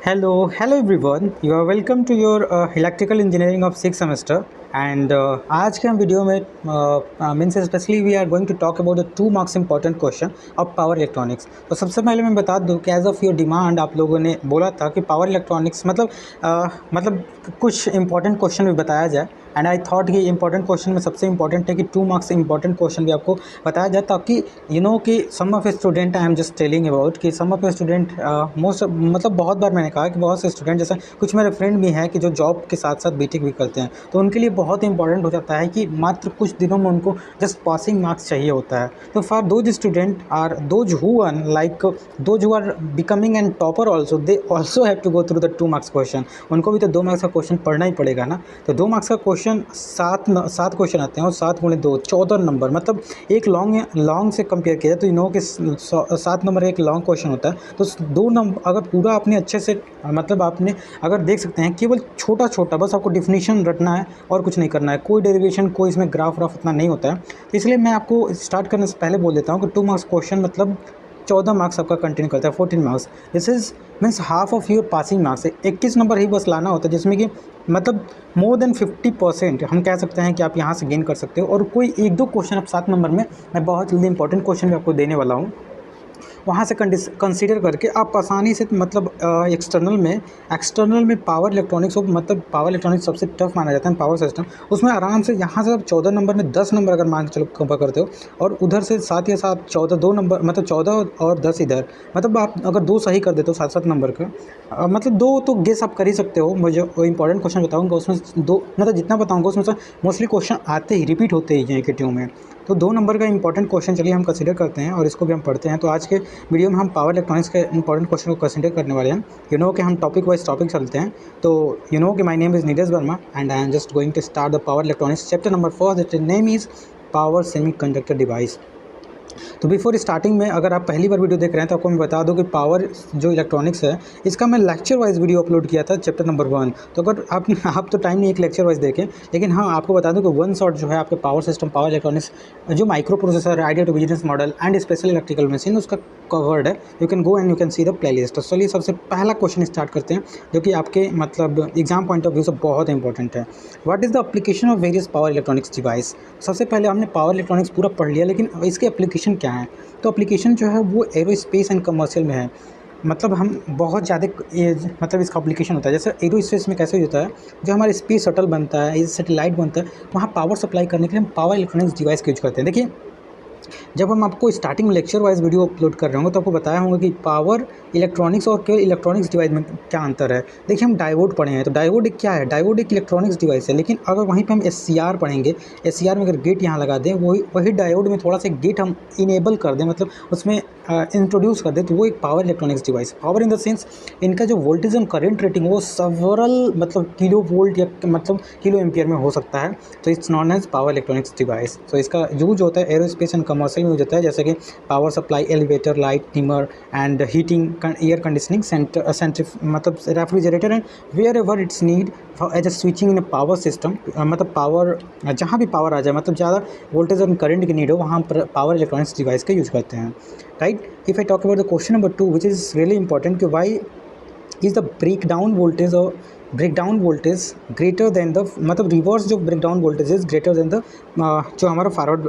Hello everyone. You are welcome to your electrical engineering of sixth semester. And आज के हम video में means specially we are going to talk about the 2 marks important question of power electronics. तो सबसे पहले मैं बता दूं कि एज ऑफ योर डिमांड आप लोगों ने बोला था कि पावर इलेक्ट्रॉनिक्स मतलब कुछ इंपॉर्टेंट क्वेश्चन भी बताया जाए। एंड आई थॉट कि इंपॉर्टेंट क्वेश्चन में सबसे इंपॉर्टेंट है कि 2 मार्क्स इंपॉर्टेंट क्वेश्चन भी आपको बताया जाए, ताकि कि some of student I am just telling about कि सम ऑफ स्टूडेंट मोस्ट मतलब बहुत बार मैंने कहा कि बहुत से स्टूडेंट, जैसे कुछ मेरे फ्रेंड भी हैं कि जो जॉब के साथ साथ बीटेक भी करते हैं, तो उनके लिए बहुत इंपॉर्टेंट हो जाता है कि मात्र कुछ दिनों में उनको जस्ट पासिंग मार्क्स चाहिए होता है। तो for those student are those who earn like those who are becoming and topper also, they also have to go through the 2 marks question. उनको भी तो 2 मार्क्स का क्वेश्चन पढ़ना ही पड़ेगा ना। तो 2 मार्क्स का क्वेश्चन सात क्वेश्चन आते हैं और 7 × 2 14 नंबर, मतलब एक लॉन्ग से कंपेयर किया जाए तो कि 7 नंबर एक लॉन्ग क्वेश्चन होता है। तो 2 नंबर अगर पूरा आपने अच्छे से मतलब आपने अगर देख सकते हैं, केवल छोटा छोटा बस आपको डिफिनीशन रटना है और कुछ नहीं करना है, कोई डेरिवेशन कोई इसमें ग्राफ इतना नहीं होता है। तो इसलिए मैं आपको स्टार्ट करने से पहले बोल देता हूँ कि 2 मार्क्स क्वेश्चन मतलब 14 मार्क्स आपका कंटिन्यू करता है, 14 marks. This is means half of your passing marks. 21 number ही बस लाना होता है, जिसमें कि मतलब मोर देन 50% हम कह सकते हैं कि आप यहाँ से गेन कर सकते हो। और कोई 1-2 क्वेश्चन आप 7 नंबर में मैं बहुत जल्दी इंपॉर्टेंट क्वेश्चन भी आपको देने वाला हूँ, वहाँ से कंसीडर करके आप आसानी से मतलब एक्सटर्नल में पावर इलेक्ट्रॉनिक्स को, मतलब पावर इलेक्ट्रॉनिक्स सबसे टफ माना जाता है पावर सिस्टम, उसमें आराम से यहाँ से आप 14 नंबर में 10 नंबर अगर मान के चलो कंपेयर करते हो, और उधर से 7 या 7 14 2 नंबर, मतलब 14 और 10 इधर, मतलब आप अगर 2 सही कर देते हो 7-7 नंबर का, मतलब 2 तो गेस आप कर ही सकते हो। मुझे इंपॉर्टेंट क्वेश्चन बताऊँगा उसमें 2, मतलब जितना बताऊँगा उसमें से मोस्टली क्वेश्चन आते ही रिपीट होते ही हैं के में। तो 2 नंबर का इंपॉर्टेंट क्वेश्चन चलिए हम कंसीडर करते हैं और इसको भी हम पढ़ते हैं। तो आज के वीडियो में हम पावर इलेक्ट्रॉनिक्स के इंपॉर्टेंट क्वेश्चन को कंसीडर करने वाले हैं। कि हम टॉपिक वाइज टॉपिक चलते हैं। तो कि my name is Neeraj Verma and I am just going to start the power electronics chapter number 4, that name is power semiconductor device. तो बिफोर स्टार्टिंग में अगर आप पहली बार वीडियो देख रहे हैं तो आपको मैं बता दूं कि पावर जो इलेक्ट्रॉनिक्स है, इसका मैं लेक्चर वाइज वीडियो अपलोड किया था चैप्टर नंबर 1। तो अगर आप तो टाइम नहीं एक लेक्चर वाइज देखें, लेकिन हाँ आपको बता दूं कि वन शॉट जो है आपके पावर सिस्टम पावर इलेक्ट्रॉनिक्स जो microprocessor idea to business model and special electrical machine उसका कवर्ड है। You can go and you can see the playlist. तो चलिए सबसे पहला क्वेश्चन स्टार्ट करते हैं, जो कि आपके मतलब एग्जाम पॉइंट ऑफ व्यू से बहुत इंपॉर्टेंट है। What is the application of various power electronics device. सबसे पहले हमने पावर इलेक्ट्रॉनिक्स पूरा पढ़ लिया, लेकिन इसके एप्लीकेशन क्या है। तो एप्लीकेशन जो है वो एरोस्पेस एंड कमर्शियल में है। मतलब हम बहुत ज़्यादा मतलब इसका एप्लीकेशन होता है। जैसे एरोस्पेस में कैसे होता है, जो हमारा स्पेस शटल बनता है, सैटेलाइट बनता है, वहाँ पावर सप्लाई करने के लिए हम पावर इलेक्ट्रॉनिक्स डिवाइस का यूज करते हैं। देखिए, जब हम आपको स्टार्टिंग में लेक्चर वाइज वीडियो अपलोड कर रहे होंगे तो आपको बताया होगा कि पावर इलेक्ट्रॉनिक्स और केवल इलेक्ट्रॉनिक्स डिवाइस में क्या अंतर है। देखिए, हम डायोड पढ़े हैं, तो डायोड एक क्या है, डायोड एक इलेक्ट्रॉनिक्स डिवाइस है। लेकिन अगर वहीं पे हम एससीआर पढ़ेंगे, एससीआर में अगर गेट यहाँ लगा दें, वही डायोड में थोड़ा सा गेट हम इनेबल कर दें, मतलब उसमें इंट्रोड्यूस कर दें, तो वो एक power electronics device. Power in the sense इनका जो वोल्टेज एंड करंट रेटिंग वो सेवरल मतलब किलो वोल्ट या मतलब किलो एम्पियर में हो सकता है। तो it's known as power electronics device. तो इसका यूज होता है एरोस्पेस एंड कमर्शियल में यूज होता है, जैसे कि power supply, elevator, light dimmer and heating, air conditioning, मतलब refrigerator and wherever it's need as a switching in A power system. मतलब पावर जहाँ भी पावर आ जाए, मतलब ज़्यादा वोल्टेज और करंट की नीड हो, वहाँ पर पावर इलेक्ट्रॉनिक्स डिवाइस का यूज़ करते हैं, right. If I talk about the question number 2 which is really important, कि why is the breakdown voltage greater than the, मतलब रिवर्स जो breakdown voltage is greater than the जो हमारा forward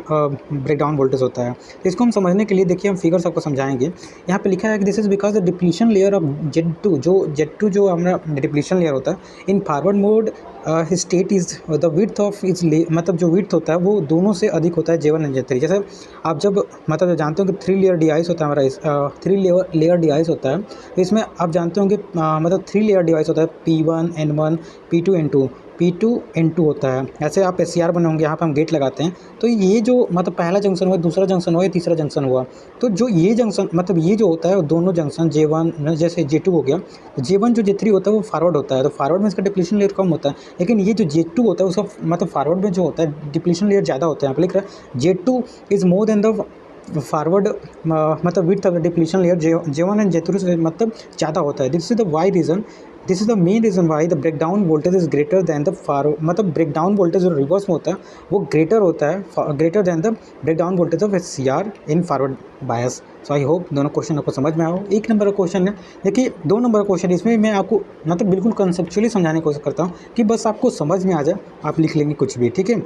breakdown voltage होता है। तो इसको हम समझने के लिए देखिए हम फिगर्स आपको समझाएंगे। यहाँ पे लिखा है कि this is because the depletion layer of Z two जो हमारा डिप्लीशन लेयर होता है in forward mode state is the width of is, मतलब जो विड्थ होता है वो दोनों से अधिक होता है J1 एंड J3। जैसे आप जब मतलब जानते हो कि 3 लेयर डिवाइस होता है हमारा, 3 लेयर डिवाइस होता है। तो इसमें आप जानते होंगे मतलब 3 लेयर डिवाइस होता है, P1 N1 P2 N2, P2 N2 होता है। ऐसे आप SCR बने होंगे, यहाँ पे हम गेट लगाते हैं। तो ये जो मतलब पहला जंक्शन हुआ, दूसरा जंक्शन हुआ, तीसरा जंक्शन हुआ, तो जो ये जंक्शन मतलब ये जो होता है दोनों जंक्शन J1 जैसे J2 हो गया, तो J1 जो J3 होता है वो फॉरवर्ड होता है, तो फॉरवर्ड में इसका डिप्लीशन लेयर कम होता है। लेकिन ये जो J2 होता है उसका मतलब फॉरवर्ड में जो होता है डिप्लीशन लेयर ज़्यादा होता है। यहाँ पे लिख रहा है J2 is more than the forward मतलब width of the depletion layer J1 and J3 से मतलब ज़्यादा होता है। This is the why reason this is the main reason why the break down voltage is greater than the forward, मतलब break down voltage जो reverse में होता है वो ग्रेटर होता है, greater than the break down voltage of SCR in forward bias. So I hope दोनों question आपको समझ में आओ। 1 नंबर का क्वेश्चन है, देखिए 2 नंबर का क्वेश्चन, इसमें मैं आपको मतलब बिल्कुल कंसेप्चुअली समझाने की कोशिश करता हूँ कि बस आपको समझ में आ जाए, आप लिख लेंगे कुछ भी, ठीक है।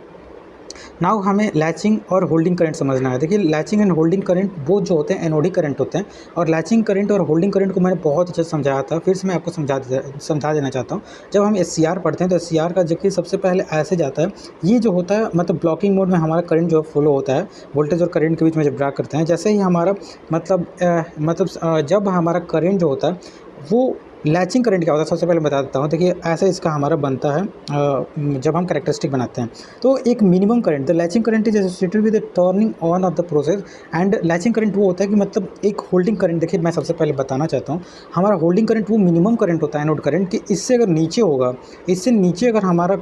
नाउ हमें लैचिंग और होल्डिंग करंट समझना है। देखिए लैचिंग एंड होल्डिंग करंट वो जो होते हैं एनोडिक करंट होते हैं, और लैचिंग करंट और होल्डिंग करंट को मैंने बहुत अच्छे से समझाया था, फिर से मैं आपको समझा देना चाहता हूँ। जब हम SCR पढ़ते हैं तो SCR का देखिए सबसे पहले ऐसे जाता है, ये जो होता है मतलब ब्लॉकिंग मोड में हमारा करंट जो फ्लो होता है वोल्टेज और करंट के बीच में जब ड्रा करते हैं, जैसे ही हमारा जब हमारा करंट जो होता है वो लैचिंग करंट क्या होता है सबसे पहले बता देता हूँ। देखिए ऐसे इसका हमारा बनता है जब हम कैरेक्टरिस्टिक बनाते हैं तो एक minimum current, the latching current is associated with the turning on off the process, and latching current वो होता है कि मतलब एक होल्डिंग करंट। देखिए मैं सबसे पहले बताना चाहता हूँ, हमारा होल्डिंग करंट वो मिनिमम करंट होता है एनोड करंट, कि इससे अगर नीचे होगा, इससे नीचे अगर हमारा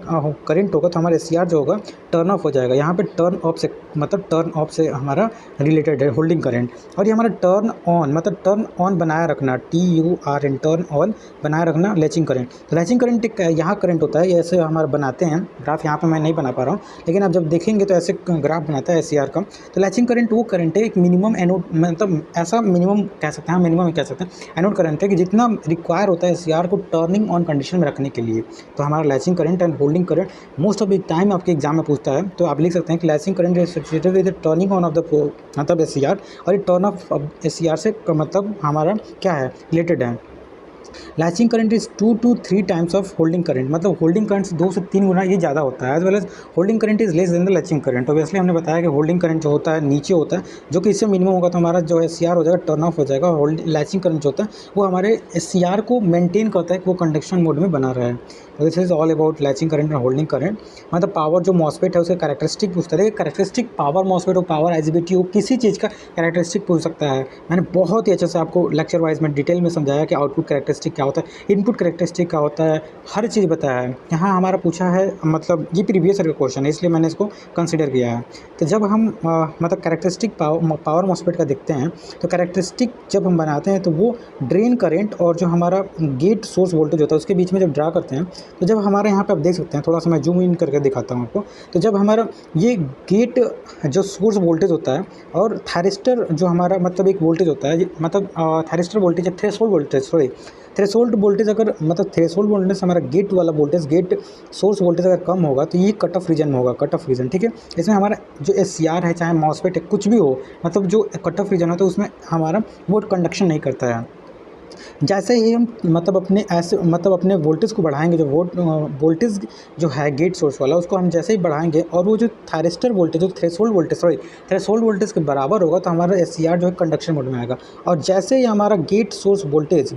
करंट होगा तो हमारा SCR जो होगा टर्न ऑफ हो जाएगा। यहाँ पे टर्न ऑफ से मतलब टर्न ऑफ से हमारा रिलेटेड है होल्डिंग करंट, और ये हमारा टर्न ऑन मतलब टर्न ऑन बनाए रखना, TURN टर्न ऑन बनाए रखना लैचिंग करंट। तो लैचिंग करंट एक यहाँ करंट होता है, ऐसे हमारा बनाते हैं ग्राफ, यहाँ पे मैं नहीं बना पा रहा हूँ, लेकिन आप जब देखेंगे तो ऐसे ग्राफ बनाता है SCR का। तो लैचिंग करंट वो करंट है एक मिनिमम एनोड, मतलब ऐसा मिनिमम कह सकते हैं, हाँ मिनिमम कह सकते हैं एनोड करंट है कि जितना रिक्वायर होता है SCR को टर्निंग ऑन कंडीशन में रखने के लिए। तो हमारा latching current and holding current most of the time आपके एग्जाम में पूछता है, तो आप लिख सकते हैं कि latching current is associated with turning on off the मतलब SCR, और ये टर्न ऑफ SCR से मतलब हमारा क्या है रिलेटेड है। Latching current is 2 to 3 times of holding current, मतलब होल्डिंग करंट से 2 से 3 गुना ये ज़्यादा होता है, as well as holding current is less than the latching current. Obviously हमने बताया कि होल्डिंग करंट जो होता है नीचे होता है, जो कि इससे मिनिमम होगा तो हमारा जो SCR हो जाएगा टर्न ऑफ हो जाएगा। होल्ड लैचिंग करंट जो होता है वो हमारे SCR को मेंटेन करता है कि वो कंडक्शन मोड में बना रहा है। This is all about latching current और होल्डिंग करंट। मतलब पावर जो मॉसफेट है उसके कैरेक्टरिस्टिक पूछता है, कैरेक्टरिस्टिक पावर मॉसफेट हो, पावर IGBT हो, किसी चीज़ का कैरेक्टरिस्टिक पूछ सकता है। मैंने बहुत ही अच्छे से आपको लेक्चर वाइज में डिटेल में समझाया कि आउटपुट कैरेक्टरिस्टिक क्या होता है, इनपुट कैरेक्टरिस्टिक क्या होता है, हर चीज़ बताया है। यहाँ हमारा पूछा है, मतलब ये प्रीवियस ईयर का क्वेश्चन है इसलिए मैंने इसको कंसिडर किया है। तो जब हम मतलब कैरेक्टरिस्टिक पावर मॉसफेट का देखते हैं, तो कैरेक्टरिस्टिक जब हम बनाते हैं तो वो ड्रेन करंट और जो हमारा गेट सोर्स वोल्टेज होता है उसके बीच में जब ड्रा करते हैं, तो जब हमारे यहाँ पे आप देख सकते हैं, थोड़ा सा मैं जूम इन करके दिखाता हूँ आपको। तो जब हमारा ये गेट जो सोर्स वोल्टेज होता है और थायरिस्टर जो हमारा मतलब एक वोल्टेज होता है, मतलब थायरिस्टर वोल्टेज या threshold voltage, sorry threshold voltage, अगर मतलब थ्रेशोल्ड वोल्टेज हमारा गेट वाला वोल्टेज, गेट सोर्स वोल्टेज अगर कम होगा तो ये कट ऑफ रीजन में होगा, कट ऑफ रीजन, ठीक है। इसमें हमारा जो SCR है चाहे मॉसफेट है कुछ भी हो, मतलब जो कट ऑफ रीजन होता है उसमें हमारा वो कंडक्शन नहीं करता है। जैसे ही हम मतलब अपने ऐसे मतलब अपने वोल्टेज को बढ़ाएंगे, जो वोल्टेज जो है गेट सोर्स वाला उसको हम जैसे ही बढ़ाएंगे और वो जो थायरिस्टर वोल्टेज, जो थ्रेशोल्ड वोल्टेज के बराबर होगा तो हमारा SCR जो है कंडक्शन मोड में आएगा। और जैसे ही हमारा गेट सोर्स वोल्टेज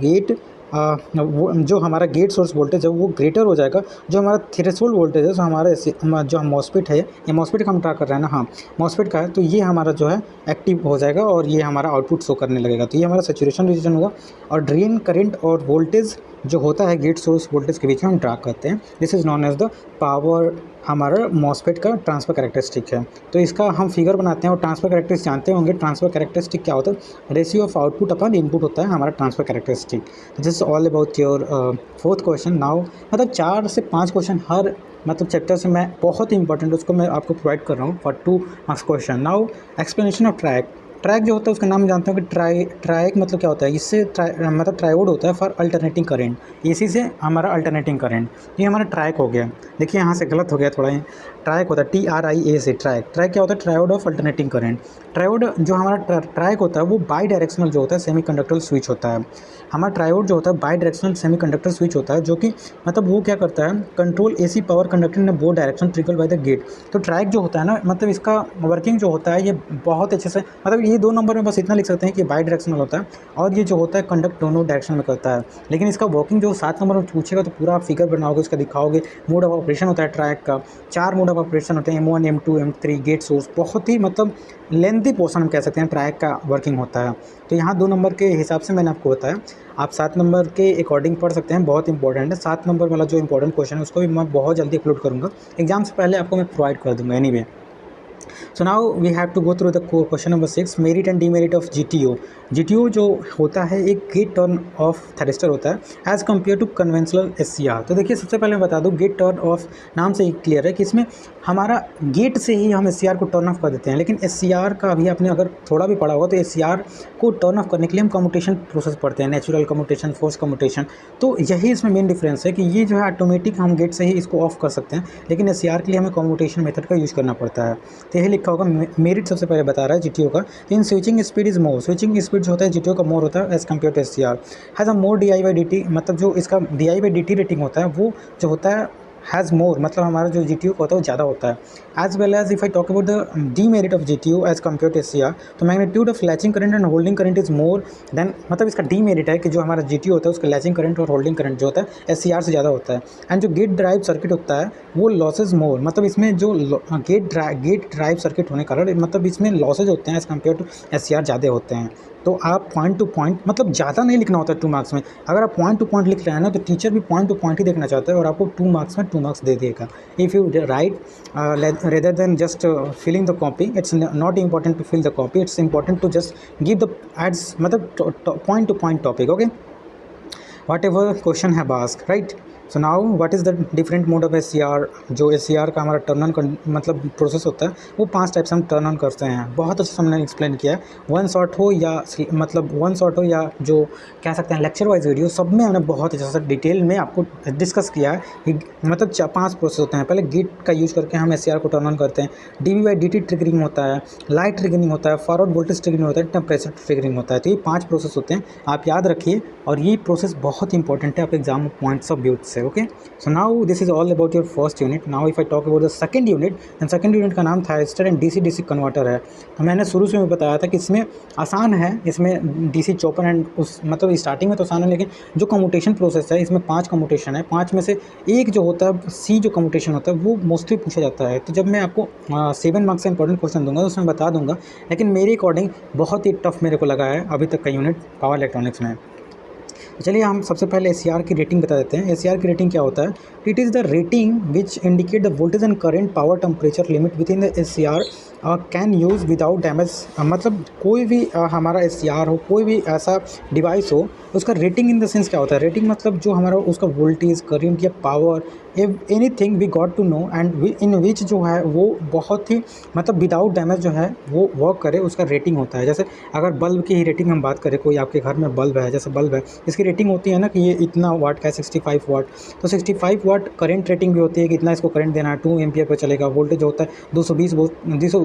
वो जो हमारा गेट सोर्स वोल्टेज है वो ग्रेटर हो जाएगा, जो हमारा थ्रेशोल्ड वोल्टेज है, जो हमारा जो मॉसफेट है, ये मॉसफेट का हम ट्रा कर रहे हैं ना, हाँ मॉसफेट का है, तो ये हमारा जो है एक्टिव हो जाएगा और ये हमारा आउटपुट शो करने लगेगा। तो ये हमारा सैचुरेशन रीजन होगा, और ड्रेन करंट और वोल्टेज जो होता है गेट सोर्स वोल्टेज के बीच में हम ट्रैक करते हैं। This is known as the power, हमारा मॉसफेट का ट्रांसफर कैरेक्टरिस्टिक है। तो इसका हम फिगर बनाते हैं, और ट्रांसफर कैरेक्टरिस्टिक जानते होंगे। ट्रांसफर कैरेक्टरिस्टिक क्या होता है, ratio of output upon input होता है हमारा transfer characteristic. This is all about your fourth question. Now मतलब 4 से 5 क्वेश्चन हर मतलब चैप्टर से मैं बहुत ही इंपॉर्टेंट उसको मैं आपको प्रोवाइड कर रहा हूँ for 2 marks question. Now explanation of track. Track जो होता है उसका नाम जानते हो कि ट्रैक मतलब क्या होता है, इससे मतलब ट्रायोड होता है फॉर अल्टरनेटिंग करंट, इसी से हमारा अल्टरनेटिंग करंट, ये हमारा ट्रैक हो गया। देखिए यहाँ से गलत हो गया थोड़ा, ट्रैक होता है TRIA से, ट्रैक क्या होता है, triode of alternating current. Triode जो हमारा ट्रैक होता है वो बाई डायरेक्शनल जो होता है सेमीकंडक्टर स्विच होता है। हमारा ट्रायोड जो होता है बाई डायरेक्शनल सेमीकंडक्टर स्विच होता है, जो कि मतलब वो क्या करता है, control AC power conducting in both direction trickle by the gate. तो ट्रैक जो होता है ना, मतलब इसका वर्किंग जो होता है ये बहुत अच्छे से, मतलब ये 2 नंबर में बस इतना लिख सकते हैं कि बाई डायरेक्शनल होता है, और ये जो होता है कंडक्ट दोनों डायरेक्शन में करता है। लेकिन इसका वर्किंग जो 7 नंबर में पूछेगा तो पूरा आप फिगर बनाओगे, उसका दिखाओगे। मोड ऑफ ऑपरेशन होता है ट्रैक का, 4 मोड ऑफ ऑपरेशन होते हैं, M1 M2 M3 gate source, बहुत ही मतलब लेंथी पोर्शन हम कह सकते हैं ट्रैक का वर्किंग होता है। तो यहाँ 2 नंबर के हिसाब से मैंने आपको बताया, आप 7 नंबर के अकॉर्डिंग पढ़ सकते हैं, बहुत इंपॉर्टेंट है। 7 नंबर वाला जो इंपॉर्टेंट क्वेश्चन है उसको भी मैं बहुत जल्दी अपलोड करूँगा, एग्जाम से पहले आपको मैं प्रोवाइड कर दूँगा anyway. So now we have to go through the question number 6, merit and demerit of GTO. GTO जो होता है एक गेट टर्न ऑफ थैरिस्टर होता है as compare to conventional SCR. तो देखिए सबसे पहले मैं बता दूं, गेट टर्न ऑफ नाम से ही क्लियर है कि इसमें हमारा गेट से ही हम एससीआर को टर्न ऑफ कर देते हैं, लेकिन एससीआर का अभी आपने अगर थोड़ा भी पढ़ा होगा तो एससीआर को टर्न ऑफ करने के लिए हम कम्यूटेशन प्रोसेस पढ़ते हैं, नेचुरल कम्यूटेशन, फोर्स कम्यूटेशन। तो यही इसमें मेन डिफरेंस है कि ये जो है ऑटोमेटिक हम गेट से ही इसको ऑफ कर सकते हैं, लेकिन एससीआर के लिए हमें कम्यूटेशन मेथड का यूज़ करना पड़ता है। तो यही लिखा होगा, मेरिट सबसे पहले बता रहा है जीटीओ का। In switching speed is more, switching speed जो होता है जीटीओ का मोर होता है as compare to SCR. Has a more डी/dt, मतलब जो इसका डी/dt रेटिंग होता है वो जो होता है हैज़ मोर, मतलब हमारा जो जीटीओ होता है वो ज़्यादा होता है। As well as if I talk about the demerit of GTO as compare to SCR, तो magnitude of latching current and holding current is more than, मतलब इसका डीमेरिट है कि जो हमारा जीटीओ होता है उसका लैचिंग करंट और होल्डिंग करंट जो होता है एससीआर से ज़्यादा होता है। एंड जो गेट ड्राइव सर्किट होता है वो लॉसेज मोर, मतलब इसमें जो गेट ड्राइव सर्किट होने के कारण मतलब इसमें लॉसेज होते हैं एज कम्पेयर टू एससीआर ज़्यादा होते हैं। तो आप पॉइंट टू पॉइंट, मतलब ज़्यादा नहीं लिखना होता है 2 मार्क्स में। अगर आप पॉइंट टू पॉइंट लिख रहे हैं ना तो टीचर भी पॉइंट टू पॉइंट ही देखना चाहता है और आपको 2 मार्क्स में 2 मार्क्स दे देगा। If you write rather than just filling the copy, it's not important to fill the copy, it's important to just give the aids, मतलब point to point topic, okay, whatever question have asked, right. So now what is the different mode of SCR. जो SCR का हमारा turn on मतलब process होता है वो 5 type से हम टर्न ऑन करते हैं। बहुत अच्छे से हमने एक्सप्लेन किया है, वन शॉट हो या मतलब वन शॉट हो या जो कह सकते हैं लेक्चर वाइज वीडियो, सब में हमने बहुत अच्छे से डिटेल में आपको डिस्कस किया है कि मतलब 5 प्रोसेस होते हैं। पहले गेट का यूज़ करके हम एससीआर को टर्न ऑन करते हैं, डीवी/dt ट्रिगरिंग होता है, लाइट ट्रिगरिंग होता है, फॉरवर्ड वोल्टेज ट्रिगरिंग होता है, टेम्परेचर ट्रिगरिंग होता है। तो ये 5 प्रोसेस होते हैं, आप याद रखिए, और ये प्रोसेस बहुत इंपॉर्टेंट है आपके एग्जाम पॉइंट्स ऑफ व्यू से, okay. So now this is all about your first unit. Now if I talk about the second unit, and second unit का नाम थायरिस्टर एंड डीसी कन्वर्टर है। तो मैंने शुरू से बताया था कि इसमें आसान है, इसमें डीसी चॉपर एंड उस मतलब स्टार्टिंग में तो आसान है, लेकिन जो कम्यूटेशन प्रोसेस है इसमें 5 कम्यूटेशन है, 5 में से एक जो होता है सी जो कम्यूटेशन होता है वो मोस्टली पूछा जाता है। तो जब मैं आपको 7 मार्क्स से इंपॉर्टेंट क्वेश्चन दूंगा तो उसमें बता दूंगा, लेकिन मेरे अकॉर्डिंग बहुत ही टफ मेरे को लगा है अभी तक का यूनिट पावर इलेक्ट्रॉनिक्स में। चलिए हम सबसे पहले एससीआर की रेटिंग बता देते हैं। एससीआर की रेटिंग क्या होता है? It is the rating which indicate the voltage and current power temperature limit with in the SCR can use without damage. मतलब कोई भी हमारा एससीआर हो, कोई भी ऐसा डिवाइस हो, उसका रेटिंग इन द सेंस क्या होता है? रेटिंग मतलब जो हमारा उसका वोल्टेज, करंट या power, anything we got to know and in which जो है वो बहुत ही मतलब विदाउट डैमेज जो है वो वर्क करे, उसका रेटिंग होता है। जैसे अगर बल्ब की ही रेटिंग हम बात करें, कोई आपके घर में बल्ब है, जैसे बल्ब है, इसकी रेटिंग होती है ना कि ये इतना वाट का है, 65 वाट। तो 65 वाट करंट रेटिंग भी होती है कि इतना इसको करंट देना है, 2 एम्पियर पर चलेगा। वोल्टेज होता है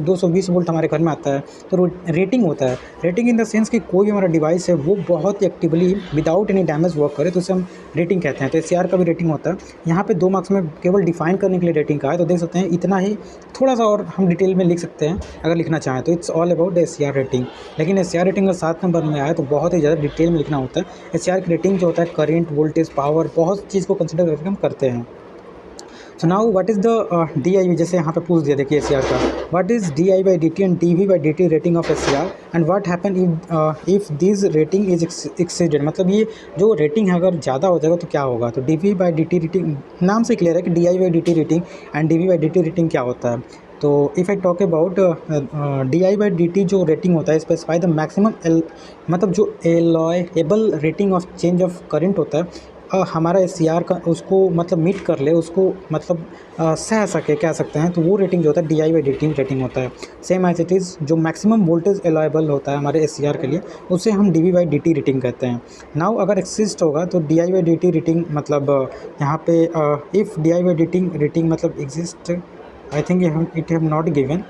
220 वोल्ट हमारे घर में आता है, तो रेटिंग होता है। रेटिंग इन द सेंस कि कोई भी हमारा डिवाइस है वो बहुत ही actively without any damage work करे तो उसे हम रेटिंग कहते हैं। तो एससीआर का भी रेटिंग होता है। यहाँ पे 2 मार्क्स में केवल डिफाइन करने के लिए रेटिंग का है, तो देख सकते हैं इतना ही, थोड़ा सा और हम डिटेल में लिख सकते हैं अगर लिखना चाहें तो। It's all about the SCR rating. लेकिन एससीआर रेटिंग अगर 7 नंबर में आए तो बहुत ही ज़्यादा डिटेल में लिखना होता है। एससीआर की रेटिंग जो होता है करंट, वोल्टेज, पावर, बहुत चीज़ को कंसिडर करके हम करते हैं। सो now what is the DI, जैसे यहाँ पे पूछ दिया, देखिए एससीआर का, what is DI/dt and DV/dt rating of SCR and what happen if this rating is exceeded. मतलब ये जो रेटिंग है अगर ज़्यादा हो जाएगा तो क्या होगा? तो DV/dt रेटिंग नाम से क्लियर है कि DI/dt rating and DV/dt rating क्या होता है। तो if I talk about DI/dt जो रेटिंग होता है, स्पेसिफाई द मैक्सिमम मतलब जो allowable rating of change of current होता है, हमारा एससीआर का उसको मतलब मीट कर ले, उसको मतलब सह सके, कह सकते हैं। तो वो रेटिंग जो होता है DI/dt रेटिंग होता है। सेम एज इट इज़ जो मैक्सिमम वोल्टेज अलाइबल होता है हमारे एससीआर के लिए, उसे हम DV/dt रेटिंग कहते हैं। नाउ अगर एक्सिस्ट होगा तो DI/dt रेटिंग मतलब यहाँ पे इफ़ DI/dt रेटिंग मतलब exist, I think it have not given.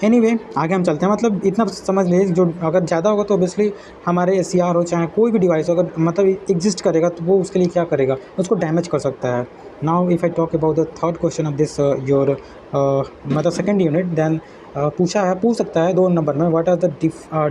Anyway आगे हम चलते हैं। मतलब इतना समझ लीजिए, जो अगर ज़्यादा होगा तो ऑब्वियसली हमारे एससीआर हो चाहे कोई भी डिवाइस हो, अगर मतलब एग्जिस्ट करेगा तो वो उसके लिए क्या करेगा? उसको डैमेज कर सकता है। Now if I talk about the third question of this your मतलब सेकंड यूनिट, देन पूछ सकता है 2 नंबर में, what are the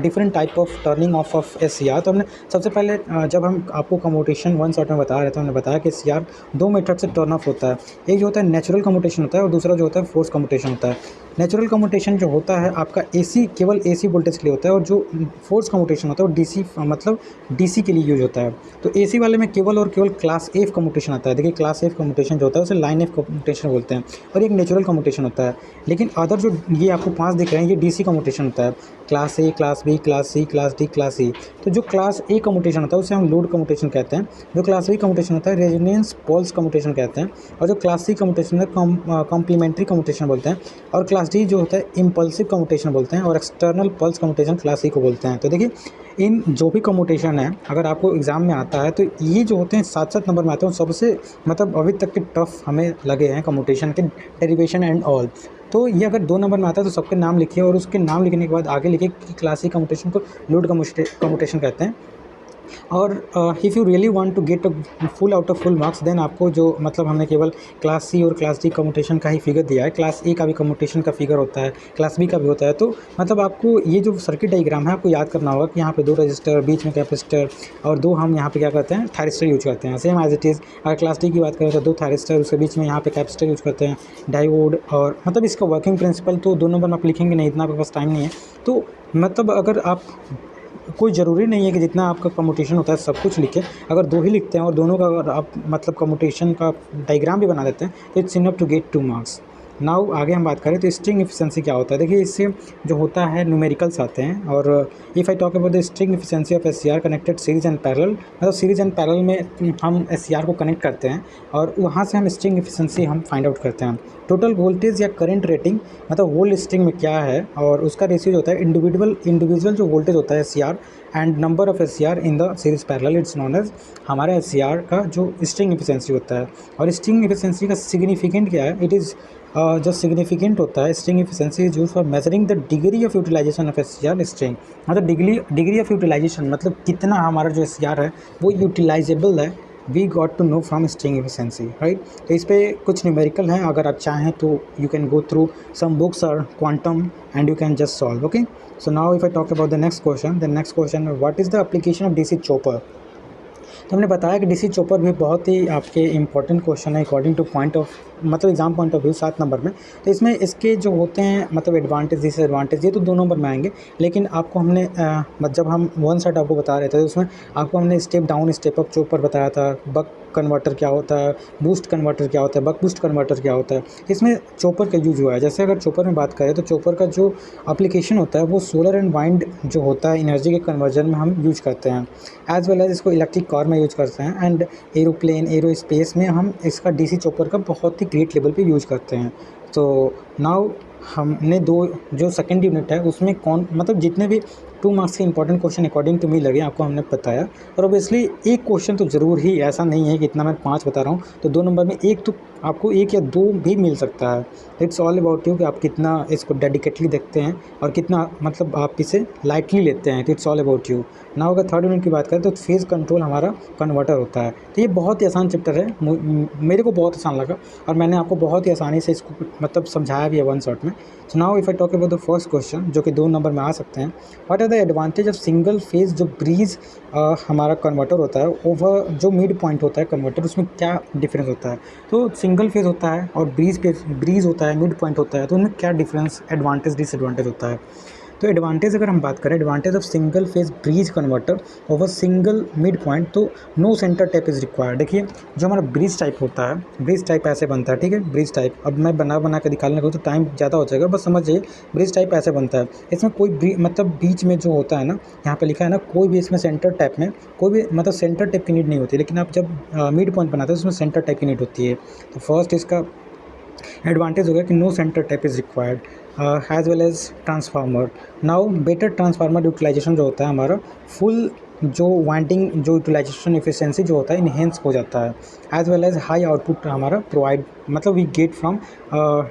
different type of turning off SCR. तो हमने सबसे पहले जब हम आपको कम्यूटेशन 1 शॉट में बता रहे थे, हमने बताया कि एससीआर 2 मेथड से टर्न ऑफ होता है। एक जो होता है नेचुरल कम्यूटेशन होता है और दूसरा जो होता है फोर्स कम्यूटेशन होता है। नेचुरल कम्यूटेशन जो होता है आपका एसी, केवल एसी वोल्टेज के लिए होता है, और जो फोर्स कम्यूटेशन होता है वो डीसी, मतलब डीसी के लिए यूज होता है। तो एसी वाले में केवल और केवल क्लास एफ कम्यूटेशन आता है। देखिए क्लास एफ कम्यूटेशन जो होता है उसे लाइन एफ कम्यूटेशन बोलते हैं, और एक नेचुरल कम्यूटेशन होता है। लेकिन अदर जो ये आपको 5 दिख रहे हैं ये डीसी कम्यूटेशन होता है, class A, class B, class C, class D, class E. तो जो क्लास ए कम्यूटेशन होता है उसे हम लोड कम्यूटेशन कहते हैं, जो क्लास बी कम्यूटेशन होता है रेजोनेंस पल्स कम्यूटेशन कहते हैं, और जो क्लास सी कम्यूटेशन है कॉम्प्लीमेंट्री कम्यूटेशन बोलते हैं, और क्लास डी जो होता है इम्पल्सिव कम्यूटेशन बोलते हैं, और external pulse commutation class C को बोलते हैं। तो देखिए इन जो भी कम्यूटेशन है अगर आपको एग्जाम में आता है तो ये जो होते हैं 7-7 नंबर में आते हैं, सबसे मतलब अभी तक के टफ हमें लगे हैं कम्यूटेशन के डेरिवेशन एंड ऑल। तो ये अगर 2 नंबर में आता है तो सबके नाम लिखिए, और उसके नाम लिखने के बाद आगे लिखिए कि क्लास सी कम्यूटेशन को लोड कम्यूटेशन कहते हैं। और if you really want to get a full out of full marks, then आपको जो मतलब हमने केवल क्लास सी और क्लास डी कम्यूटेशन का ही फिगर दिया है, क्लास ए का भी कम्यूटेशन का फिगर होता है, क्लास बी का भी होता है। तो मतलब आपको ये जो सर्किट डायग्राम है आपको याद करना होगा कि यहाँ पे 2 रजिस्टर, बीच में कैपेसिटर, और 2 हम यहाँ पे क्या करते हैं थायरिस्टर यूज करते हैं, सेम एज इट इज़। अगर क्लास डी की बात करें तो 2 थायरिस्टर, उसके बीच में यहाँ पे कैपेसिटर यूज करते हैं, डायोड, और मतलब इसका वर्किंग प्रिंसिपल तो 2 नंबर में आप लिखेंगे नहीं, इतना आपके पास टाइम नहीं है। तो मतलब अगर आप, कोई ज़रूरी नहीं है कि जितना आपका कम्यूटेशन होता है सब कुछ लिखें, अगर 2 ही लिखते हैं और दोनों का अगर आप मतलब कम्यूटेशन का डायग्राम भी बना देते हैं तो it's enough to get 2 marks. Now आगे हम बात करें तो स्ट्रिंग एफिशिएंसी क्या होता है। देखिए इससे जो होता है न्यूमेरिकल्स आते हैं, और if I talk about the string efficiency of SCR connected series and parallel, मतलब सीरीज एंड पैरेलल में हम एससीआर को कनेक्ट करते हैं और वहाँ से हम स्ट्रिंग एफिशिएंसी हम फाइंड आउट करते हैं। टोटल वोल्टेज या करंट रेटिंग, मतलब होल स्ट्रिंग में क्या है, और उसका रेशियो होता है इंडिविजुअल जो वोल्टेज होता है SCR and number of SCR in the series parallel, it's known as हमारा एससीआर का जो स्ट्रिंग एफिशिएंसी होता है। और स्ट्रिंग एफिशिएंसी का सिग्निफिकेंट क्या है, इट इज़ जो सिग्निफिकेंट होता है string efficiency is use for measuring the degree of utilization of SCR string, मतलब डिग्री ऑफ यूटिलाइजेशन, मतलब कितना हमारा जो एससीआर है वो यूटिलाइजेबल है, we got to know from string efficiency, right. तो इस पे कुछ न्यूमेरिकल हैं, अगर आप चाहें तो you can go through some books और quantum and you can just solve, okay. So now if I talk about the next question what is the application of DC chopper. तो हमने बताया कि डीसी चॉपर भी बहुत ही आपके important question है according two point of, मतलब exam point of view 7 number में। तो इसमें इसके जो होते हैं मतलब एडवांटेज डिसएडवांटेज ये तो 2 नंबर में आएंगे, लेकिन आपको हमने जब हम वन साइड आपको बता रहे थे तो उसमें आपको हमने step down step up chopper बताया था, बक कन्वर्टर क्या होता है, बूस्ट कन्वर्टर क्या होता है, बक बूस्ट कन्वर्टर क्या होता है, इसमें चॉपर का यूज हुआ है। जैसे अगर चॉपर में बात करें तो चॉपर का जो एप्लीकेशन होता है वो सोलर एंड वाइंड जो होता है एनर्जी के कन्वर्जन में हम यूज करते हैं, एज वेल एज इसको इलेक्ट्रिक कार में यूज करते हैं, एंड एरोप्लेन एरोस्पेस में हम इसका डीसी चॉपर का बहुत ही ग्रेट लेवल पे यूज करते हैं। तो नाउ हमने 2 जो सेकंड यूनिट है उसमें कौन मतलब जितने भी 2 मार्क्स के important question according to me लगे आपको हमने बताया, और ऑब्वियसली एक क्वेश्चन तो ज़रूर ही, ऐसा नहीं है कि इतना मैं 5 बता रहा हूँ तो 2 नंबर में एक तो आपको 1 या 2 भी मिल सकता है। इट्स ऑल अबाउट यू कि आप कितना इसको डेडिकेटली देखते हैं और कितना मतलब आप इसे लाइटली लेते हैं। It's all about you. Now अगर थर्ड यूनिट की बात करें तो फेज़ कंट्रोल हमारा कन्वर्टर होता है। तो ये बहुत ही आसान चैप्टर है, मेरे को बहुत आसान लगा और मैंने आपको बहुत ही आसानी से इसको मतलब समझाया भी है वन शॉट में। So now if I talk about the first question जो कि 2 नंबर में आ सकते हैं, what are the advantage of single phase जो ब्रीज हमारा कन्वर्टर होता है ओवर जो मिड पॉइंट होता है कन्वर्टर, उसमें क्या डिफरेंस होता है। तो सिंगल फेज होता है और ब्रीज होता है, मिड पॉइंट होता है, तो उनमें क्या डिफरेंस एडवांटेज डिसएडवांटेज होता है। तो एडवांटेज अगर हम बात करें, advantage of single phase bridge converter over single mid point, तो no centre type is required. देखिए जो हमारा ब्रीज टाइप होता है, ब्रीज टाइप ऐसे बनता है, ठीक है। ब्रीज टाइप अब मैं बना के दिखाने लगूँ तो टाइम ज़्यादा हो जाएगा, बस समझ जाइए ब्रीज टाइप ऐसे बनता है। इसमें कोई मतलब बीच में जो होता है ना, यहाँ पे लिखा है ना, कोई भी इसमें सेंटर टाइप में कोई भी मतलब सेंटर टाइप की नीड नहीं होती, लेकिन आप जब मिड पॉइंट बनाते हैं उसमें सेंटर टाइप की नीड होती है। तो फर्स्ट इसका एडवांटेज हो गया कि no centre type is required as well as transformer. Now better transformer utilization जो होता है हमारा फुल जो वाइंडिंग जो यूटिलाइजेशन एफिशिएंसी जो होता है इनहेंस हो जाता है, as well as high output हमारा प्रोवाइड मतलब we get from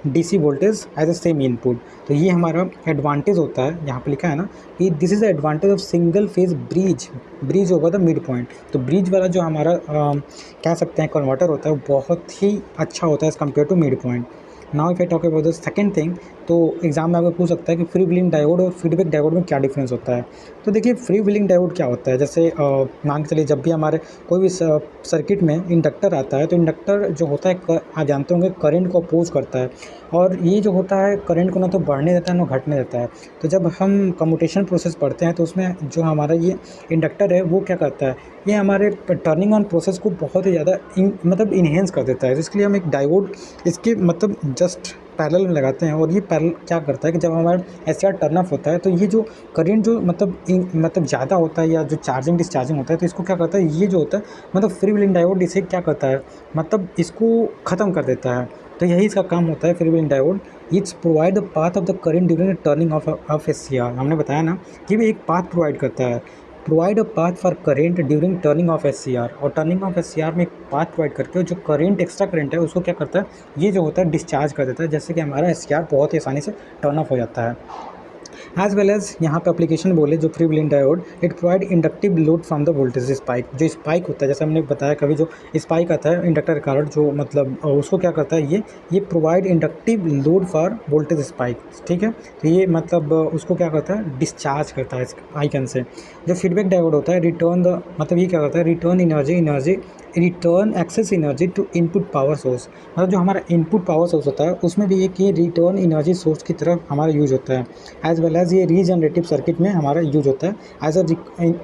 DC voltage as a same input. तो ये हमारा एडवांटेज होता है, यहाँ पे लिखा है ना कि this is the advantage of single phase bridge over the mid point. तो ब्रीज वाला जो हमारा कह सकते हैं कन्वर्टर होता है वो बहुत ही अच्छा होता है as compare to mid point. Now if I talk about the second thing, तो एग्ज़ाम में आपको पूछ सकता है कि फ्री व्हीलिंग डायोड और फीडबैक डायोड में क्या डिफरेंस होता है। तो देखिए फ्री व्हीलिंग डायोड क्या होता है, जैसे मान के चलिए जब भी हमारे कोई भी सर्किट में इंडक्टर आता है तो इंडक्टर जो होता है आप जानते होंगे करंट को अपोज करता है, और ये जो होता है करंट को ना तो बढ़ने देता है ना घटने देता है। तो जब हम कम्यूटेशन प्रोसेस पढ़ते हैं तो उसमें जो हमारा ये इंडक्टर है वो क्या करता है, ये हमारे टर्निंग ऑन प्रोसेस को बहुत ही ज़्यादा मतलब इन्हेंस कर देता है। तो इसके लिए हम एक डायोड इसके मतलब जस्ट पैरेलल में लगाते हैं, और ये पैरेलल क्या करता है कि जब हमारा एससीआर टर्न ऑफ होता है तो ये जो करंट जो मतलब ज़्यादा होता है या जो चार्जिंग डिस्चार्जिंग होता है तो इसको क्या करता है, ये जो होता है मतलब फ्री व्हीलिंग डायोड इसे क्या करता है, मतलब इसको ख़त्म कर देता है। तो यही इसका काम होता है free wheeling diode. It's provide the path of the current during the turning off SCR. हमने बताया ना कि भी एक पाथ प्रोवाइड करता है, provide a path for current during turning off SCR. और टर्निंग ऑफ एससीआर में एक पाथ प्रोवाइड करके जो करेंट एक्स्ट्रा करेंट है उसको क्या करता है, ये जो होता है डिस्चार्ज कर देता है, जैसे कि हमारा एससीआर बहुत ही आसानी से टर्न ऑफ हो जाता है। एज वेल एज यहाँ पे एप्लीकेशन बोले जो free wheeling diode, it provide inductive load from the voltage spike. जो स्पाइक होता है जैसे हमने बताया कभी जो स्पाइक आता है इंडक्टर के कारण जो मतलब उसको क्या करता है, ये provide inductive load for voltage spike. ठीक है, तो ये मतलब उसको क्या करता है, डिस्चार्ज करता है इस आइकन से। जो फीडबैक डायोड होता है रिटर्न द मतलब ये क्या करता है, return energy return excess energy to input power source. मतलब जो हमारा इनपुट पावर सोर्स होता है उसमें भी एक ये रिटर्न एनर्जी सोर्स की तरफ हमारा यूज होता है। एज वेल एज ये रीजनरेटिव सर्किट में हमारा यूज होता है एज अ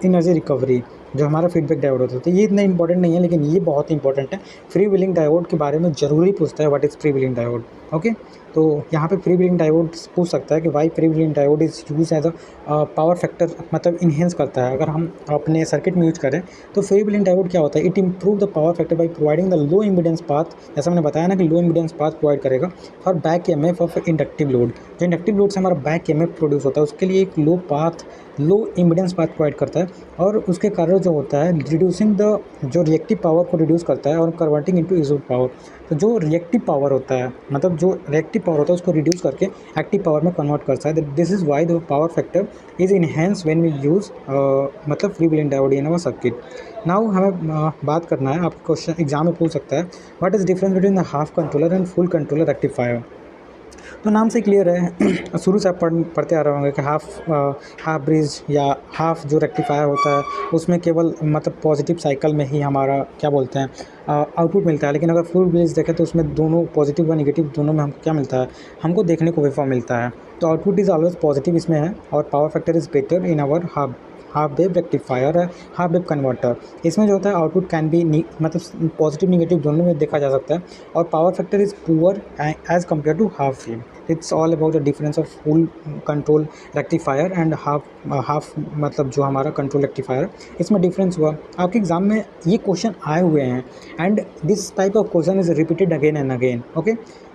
एनर्जी रिकवरी जो हमारा फीडबैक डायोड होता है। तो ये इतना इंपॉर्टेंट नहीं है लेकिन ये बहुत इंपॉर्टेंट है। फ्री व्हीलिंग डायोड के बारे में ज़रूरी पूछता है, what is free wheeling diode. Okay, तो यहाँ पे फ्री व्हीलिंग डायोड पूछ सकता है कि why free wheeling diode is use as a power factor, मतलब इन्हेंस करता है। अगर हम अपने सर्किट में यूज करें तो फ्री व्हीलिंग डायोड क्या होता है, it improve the power factor by providing the low impedance path. जैसा मैंने बताया ना कि लो इम्पीडेंस पाथ प्रोवाइड करेगा for back MF of inductive load. जो इंडक्टिव लोड से हमारा बैक एमएफ प्रोड्यूस होता है उसके लिए एक लो इम्पीडेंस पाथ प्रोवाइड करता है, और उसके कारण जो होता है रिड्यूसिंग द जो रिएक्टिव पावर को रिड्यूस करता है और कन्वर्टिंग इनटू इनपुट पावर। तो जो रिएक्टिव पावर होता है मतलब जो रिएक्टिव पावर होता है उसको रिड्यूस करके एक्टिव पावर में कन्वर्ट करता है। This is why the power factor is enhance when we use मतलब free wheeling diode in our circuit. Now हमें बात करना है, आपका क्वेश्चन एग्जाम में पूछ सकता है what is difference between the half controller and full controller rectifier. तो नाम से क्लियर है शुरू से आप पढ़ते आ रहे होंगे कि हाफ ब्रिज या हाफ जो रेक्टिफायर होता है उसमें केवल मतलब पॉजिटिव साइकिल में ही हमारा क्या बोलते हैं आउटपुट मिलता है। लेकिन अगर फुल ब्रिज देखें तो उसमें दोनों पॉजिटिव व निगेटिव दोनों में हमको क्या मिलता है, हमको देखने को वेवफॉर्म मिलता है। तो आउटपुट इज़ ऑलवेज पॉजिटिव इसमें है, और power factor is better in our half wave rectifier है, हाफ वेव कन्वर्टर। इसमें जो होता है आउटपुट कैन बी मतलब पॉजिटिव निगेटिव दोनों में देखा जा सकता है, और power factor is poor as compare to half wave. It's all about the difference of full control rectifier and half मतलब जो हमारा कंट्रोल रेक्टिफायर, इसमें डिफरेंस हुआ। आपके एग्जाम में ये क्वेश्चन आए हुए हैं, and this type of question is repeated again and again. Okay,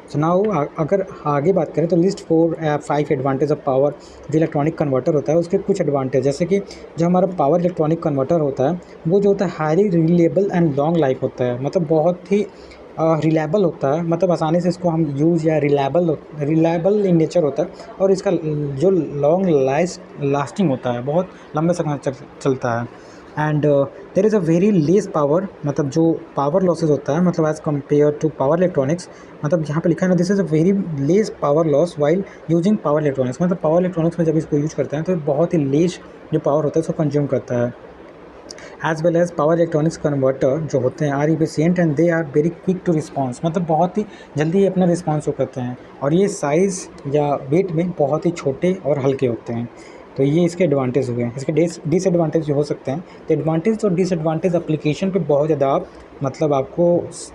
so now अगर आगे बात करें तो लिस्ट 4-5 एडवांटेज ऑफ पावर जो इलेक्ट्रॉनिक कन्वर्टर होता है उसके कुछ एडवांटेज, जैसे कि जो हमारा पावर इलेक्ट्रॉनिक कन्वर्टर होता है वो जो होता है highly reliable and long life होता है, मतलब बहुत ही रिलायबल होता है, मतलब आसानी से इसको हम यूज़ या रिलायबल इन नेचर होता है, और इसका जो लॉन्ग लास्टिंग होता है बहुत लंबे समय तक चलता है। And there is a very less power, मतलब जो पावर लॉसेज होता है मतलब as compare to power electronics, मतलब यहाँ पे लिखा है ना this is a very less power loss while using power electronics. मतलब पावर इलेक्ट्रॉनिक्स में जब इसको यूज करते हैं तो बहुत ही लेस जो पावर होता है उसको कंज्यूम करता है। As well as power electronics converter जो होते हैं are efficient and they are very quick to response, मतलब बहुत ही जल्दी अपना रिस्पॉन्स वो करते हैं, और ये साइज़ या वेट में बहुत ही छोटे और हल्के होते हैं। तो ये इसके एडवांटेज हुए हैं। इसके डिसएडवांटेज जो हो सकते हैं, तो एडवांटेज और डिसएडवांटेज एप्लीकेशन पे बहुत ज़्यादा आप मतलब आपको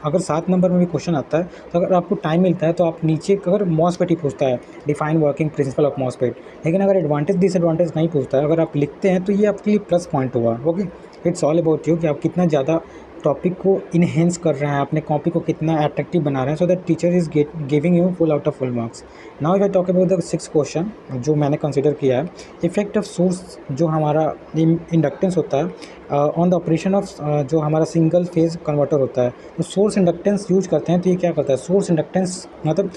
अगर 7 नंबर में भी क्वेश्चन आता है तो अगर आपको टाइम मिलता है तो आप नीचे अगर मॉसफेट ही पूछता है define working principle of MOSFET, लेकिन अगर एडवांटेज डिसएडवांटेज नहीं पूछता है, अगर आप लिखते हैं तो ये आपके लिए प्लस पॉइंट होगा। Okay, it's all about you कि आप कितना ज़्यादा टॉपिक को इन्हेंस कर रहे हैं, अपने कॉपी को कितना अट्रैक्टिव बना रहे हैं, so that teacher is giving you full out of full marks. Now if I talk about the 6th question जो मैंने कंसिडर किया है, इफेक्ट ऑफ सोर्स जो हमारा इंडक्टेंस होता है ऑन द ऑपरेशन ऑफ जो हमारा सिंगल फेज कन्वर्टर होता है। तो सोर्स इंडक्टेंस यूज करते हैं तो ये क्या करता है, सोर्स इंडक्टेंस मतलब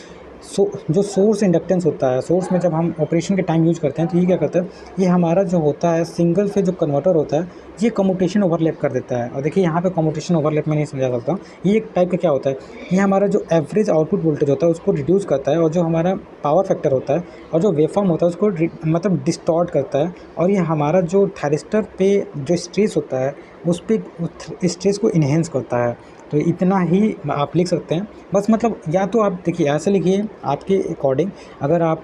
जो सोर्स इंडक्टेंस होता है, सोर्स में जब हम ऑपरेशन के टाइम यूज़ करते हैं तो ये क्या करता है, ये हमारा जो होता है सिंगल फेज जो कन्वर्टर होता है, ये कम्यूटेशन ओवरलैप कर देता है। और देखिए यहाँ पे कम्यूटेशन ओवरलैप में नहीं समझा सकता हूँ, ये एक टाइप का क्या होता है, ये हमारा जो एवरेज आउटपुट वोल्टेज होता है उसको रिड्यूस करता है, और जो हमारा पावर फैक्टर होता है और जो वेवफॉर्म होता है उसको मतलब डिस्टॉर्ट करता है। और ये हमारा जो थायरिस्टर पे जो स्ट्रेस होता है उस पर स्ट्रेस को इन्हेंस करता है। तो इतना ही आप लिख सकते हैं बस। मतलब या तो आप देखिए ऐसे लिखिए आपके अकॉर्डिंग, अगर आप